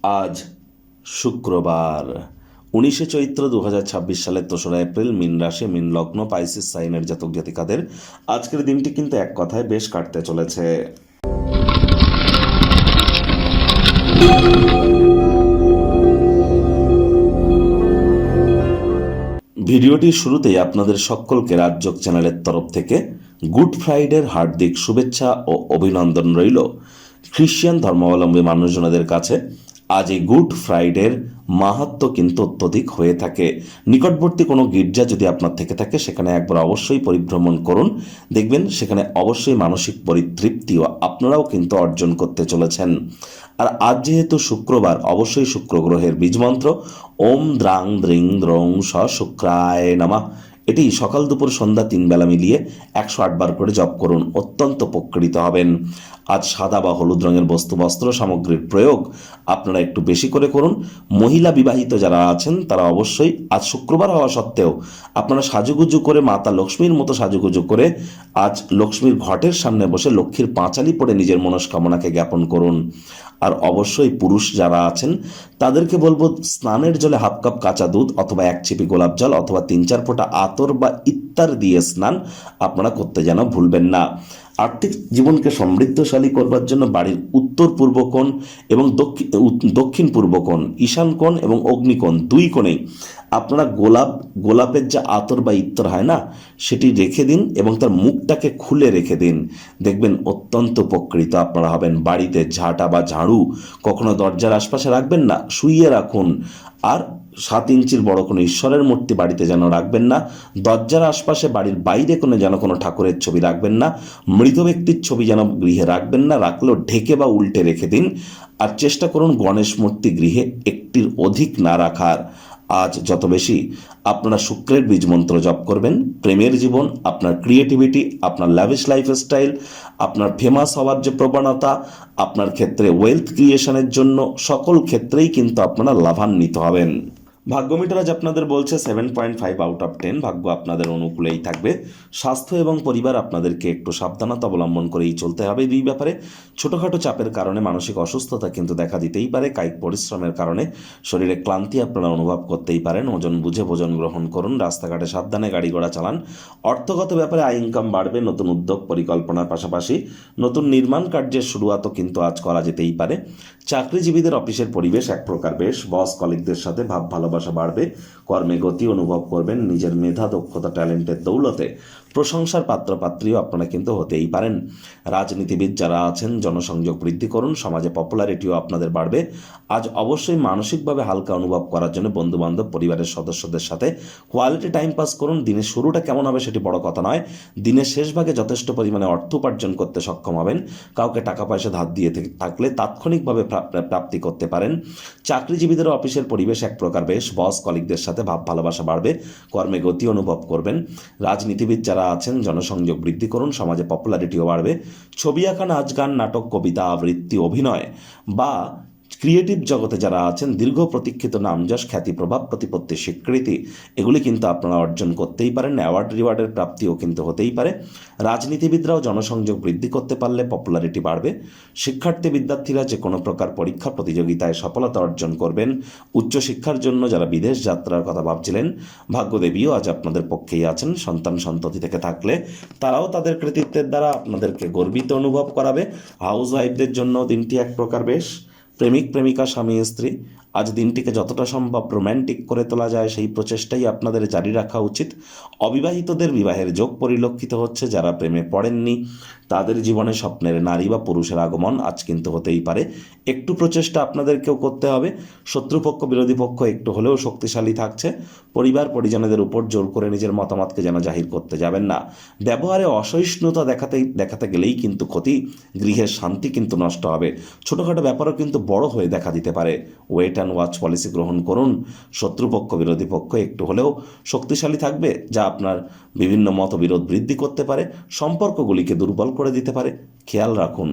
আজ শুক্রবার 19শে চৈত্র 2026 সালের 3রা এপ্রিল। মীন রাশি, মীন লগ্ন, পাইসিস সাইনের জাতক জাতিকাদের আজকের দিনটি কিন্তু এক কথায় বেশ কাটতে চলেছে। ভিডিওটির শুরুতেই আপনাদের সকলকে রাজযোগ চ্যানেলের তরফ থেকে গুড ফ্রাইডের হার্দিক শুভেচ্ছা ও অভিনন্দন রইল। খ্রিশ্চান ধর্মাবলম্বী মানুষজনদের কাছে আজ এই গুড ফ্রাইডের মাহাত্ম্য কিন্তু অত্যধিক হয়ে থাকে। নিকটবর্তী কোনো গির্জা যদি আপনার থেকে থাকে সেখানে একবার অবশ্যই পরিভ্রমণ করুন, দেখবেন সেখানে অবশ্যই মানসিক পরিতৃপ্তিও আপনারাও কিন্তু অর্জন করতে চলেছেন। আর আজ যেহেতু শুক্রবার, অবশ্যই শুক্র গ্রহের বীজমন্ত্র ওম দ্রাং দ্রিং দ্রৌং স শুক্রায় নমঃ, এটি সকাল দুপুর সন্ধ্যা 3 বেলা মিলিয়ে 108 বার করে জপ করুন, অত্যন্ত উপকৃত হবেন। আজ সাদা বা হলুদ রঙের বস্ত্র সামগ্রীর প্রয়োগ আপনারা একটু বেশি করে করুন। মহিলা বিবাহিত যারা আছেন তারা অবশ্যই আজ শুক্রবার হওয়া সত্ত্বেও আপনারা সাজুগুজু করে, মাতা লক্ষ্মীর মতো সাজুগুজু করে আজ লক্ষ্মীর ঘটের সামনে বসে লক্ষ্মীর পাঁচালি পড়ে নিজের মনস্কামনাকে জ্ঞাপন করুন। আর অবশ্যই পুরুষ যারা আছেন তাদেরকে বলবো, স্নানের জলে হাফ কাপ কাঁচা দুধ অথবা 1 চিপি গোলাপ জল অথবা 3-4 ফোঁটা আতর বা ইত্তার দিয়ে স্নান আপনারা করতে যেন ভুলবেন না। আর্থিক জীবনকে সমৃদ্ধশালী করবার জন্য বাড়ির উত্তর পূর্ব কোণ এবং দক্ষিণ পূর্ব কোণ, ঈশান কোণ এবং অগ্নিকোণ, 2 কোণেই আপনারা গোলাপের যে আতর বা ইত্তর হয় না, সেটি রেখে দিন এবং তার মুখটাকে খুলে রেখে দিন, দেখবেন অত্যন্ত উপকৃত আপনারা হবেন। বাড়িতে ঝাঁটা বা ঝাড়ু কখনো দরজার আশপাশে রাখবেন না, শুইয়ে রাখুন। আর 7 ইঞ্চির বড় কোনো ঈশ্বরের মূর্তি বাড়িতে যেন রাখবেন না। দরজার আশপাশে, বাড়ির বাইরে কোনো ঠাকুরের ছবি রাখবেন না। মৃত ব্যক্তির ছবি যেন গৃহে রাখবেন না, রাখলেও ঢেকে বা উল্টে রেখে দিন। আর চেষ্টা করুন গণেশ মূর্তি গৃহে একটির অধিক না রাখার। আজ যত বেশি আপনারা শুক্রের বীজ মন্ত্র জপ করবেন, প্রেমের জীবন, আপনার ক্রিয়েটিভিটি, আপনার ল্যাভিশ লাইফস্টাইল, আপনার ফেমাস হওয়ার যে প্রবণতা, আপনার ক্ষেত্রে ওয়েলথ ক্রিয়েশনের জন্য সকল ক্ষেত্রেই কিন্তু আপনারা লাভান্বিত হবেন। ভাগ্য মিটার আজ আপনাদের বলছে 7.5 আউট অফ 10, ভাগ্য আপনাদের অনুকূলেই থাকবে। স্বাস্থ্য এবং পরিবার আপনাদেরকে একটু সাবধানতা অবলম্বন করেই চলতে হবে। এই ব্যাপারে ছোটোখাটো চাপের কারণে মানসিক অসুস্থতা কিন্তু দেখা দিতেই পারে। কায়িক পরিশ্রমের কারণে শরীরে ক্লান্তি আপনারা অনুভব করতেই পারেন। ওজন বুঝে ভোজন গ্রহণ করুন, রাস্তাঘাটে সাবধানে গাড়ি ঘোড়া চালান। অর্থগত ব্যাপারে আয় ইনকাম বাড়বে। নতুন উদ্যোগ পরিকল্পনার পাশাপাশি নতুন নির্মাণ কার্যের শুরুয়াতও কিন্তু আজ করা যেতেই পারে। চাকরিজীবীদের অফিসের পরিবেশ এক প্রকার বেশ, বস কলিগদের সাথে ভাব ভালোবাসা বাড়বে। কর্মে গতি অনুভব করবেন। নিজের মেধা, দক্ষতা, ট্যালেন্টের দৌলতে প্রশংসার পাত্রপাত্রীও আপনারা কিন্তু হতেই পারেন। রাজনীতিবিদ যারা আছেন জনসংযোগ বৃদ্ধি করুন, সমাজে পপুলারিটিও আপনাদের বাড়বে। আজ অবশ্যই মানসিকভাবে হালকা অনুভব করার জন্য বন্ধুবান্ধব, পরিবারের সদস্যদের সাথে কোয়ালিটি টাইম পাস করুন। দিনের শুরুটা কেমন হবে সেটি বড় কথা নয়, দিনের শেষ ভাগে যথেষ্ট পরিমাণে অর্থ উপার্জন করতে সক্ষম হবেন। কাউকে টাকা পয়সা ধার দিয়ে থাকলে তাৎক্ষণিকভাবে প্রাপ্তি করতে পারেন। চাকরিজীবীদের অফিসের পরিবেশ এক প্রকার বেশ, বস কলিগদের সাথে ভাব ভালোবাসা বাড়বে। কর্মে গতি অনুভব করবেন। রাজনীতিবিদ যারা আছেন জনসংযোগ বৃদ্ধি করুন, সমাজে পপুলারিটিও বাড়বে। ছবি আঁকা, নাচ গান, নাটক, কবিতা আবৃত্তি, অভিনয় বা ক্রিয়েটিভ জগতে যারা আছেন দীর্ঘ প্রতীক্ষিত নামযশ, খ্যাতি, প্রভাব, প্রতিপত্তি, স্বীকৃতি এগুলি কিন্তু আপনারা অর্জন করতেই পারেন। অ্যাওয়ার্ড রিওয়ার্ডের প্রাপ্তিও কিন্তু হতেই পারে। রাজনীতিবিদরাও জনসংযোগ বৃদ্ধি করতে পারলে পপুলারিটি বাড়বে। শিক্ষার্থী বিদ্যার্থীরা যে কোনো প্রকার পরীক্ষা প্রতিযোগিতায় সফলতা অর্জন করবেন। উচ্চশিক্ষার জন্য যারা বিদেশ যাত্রার কথা ভাবছিলেন, ভাগ্যদেবীও আজ আপনাদের পক্ষেই আছেন। সন্তান সন্ততি থেকে থাকলে তারাও তাদের কৃতিত্বের দ্বারা আপনাদেরকে গর্বিত অনুভব করাবে। হাউস ওয়াইফদের জন্য দিনটি এক প্রকার বেশ। প্রেমিক প্রেমিকা, স্বামী স্ত্রী আজ দিনটিকে যতটা সম্ভব রোম্যান্টিক করে তোলা যায় সেই প্রচেষ্টাই আপনাদের জারি রাখা উচিত। অবিবাহিতদের বিবাহের যোগ পরিলক্ষিত হচ্ছে। যারা প্রেমে পড়েননি তাদের জীবনে স্বপ্নের নারী বা পুরুষের আগমন আজ কিন্তু হতেই পারে। একটু প্রচেষ্টা আপনাদেরকেও করতে হবে। শত্রুপক্ষ, বিরোধী পক্ষ একটু হলেও শক্তিশালী থাকছে। পরিবার পরিজনদের উপর জোর করে নিজের মতামতকে যেন জাহির করতে যাবেন না। ব্যবহারে অসহিষ্ণুতা দেখাতে গেলেই কিন্তু ক্ষতি। গৃহের শান্তি কিন্তু নষ্ট হবে। ছোটোখাটো ব্যাপারও কিন্তু বড় হয়ে দেখা দিতে পারে। ওয়েট অ্যান্ড ওয়াচ পলিসি গ্রহণ করুন। শত্রুপক্ষ, বিরোধী পক্ষ একটু হলেও শক্তিশালী থাকবে, যা আপনার বিভিন্ন মতবিরোধ বৃদ্ধি করতে পারে, সম্পর্কগুলিকে দুর্বল করে দিতে পারে। খেয়াল রাখুন।